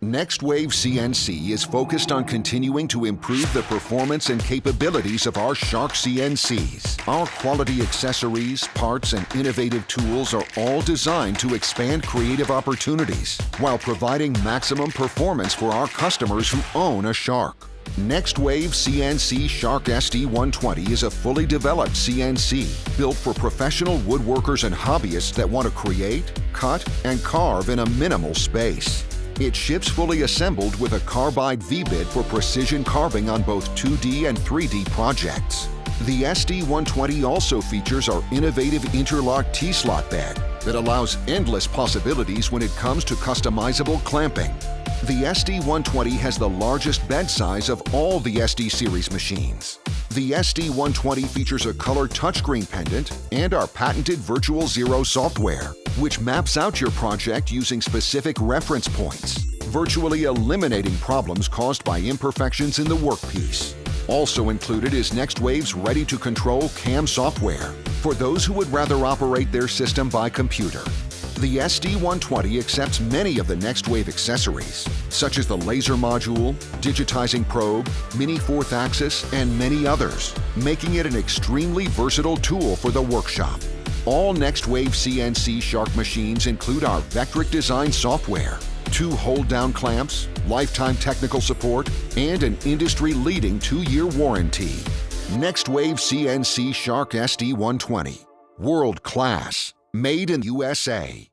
NextWave CNC is focused on continuing to improve the performance and capabilities of our Shark CNCs. Our quality accessories, parts, and innovative tools are all designed to expand creative opportunities while providing maximum performance for our customers who own a Shark. NextWave CNC Shark SD120 is a fully developed CNC built for professional woodworkers and hobbyists that want to create, cut, and carve in a minimal space. It ships fully assembled with a carbide V-bit for precision carving on both 2D and 3D projects. The SD120 also features our innovative interlock T-slot bed that allows endless possibilities when it comes to customizable clamping. The SD120 has the largest bed size of all the SD series machines. The SD120 features a color touchscreen pendant and our patented Virtual Zero software, which maps out your project using specific reference points, virtually eliminating problems caused by imperfections in the workpiece. Also included is NextWave's ready-to-control CAM software for those who would rather operate their system by computer. The SD120 accepts many of the NextWave accessories, such as the laser module, digitizing probe, mini 4th axis, and many others, making it an extremely versatile tool for the workshop. All NextWave CNC Shark machines include our Vectric design software, 2 hold-down clamps, lifetime technical support, and an industry-leading 2-year warranty. NextWave CNC Shark SD120. World class. Made in USA.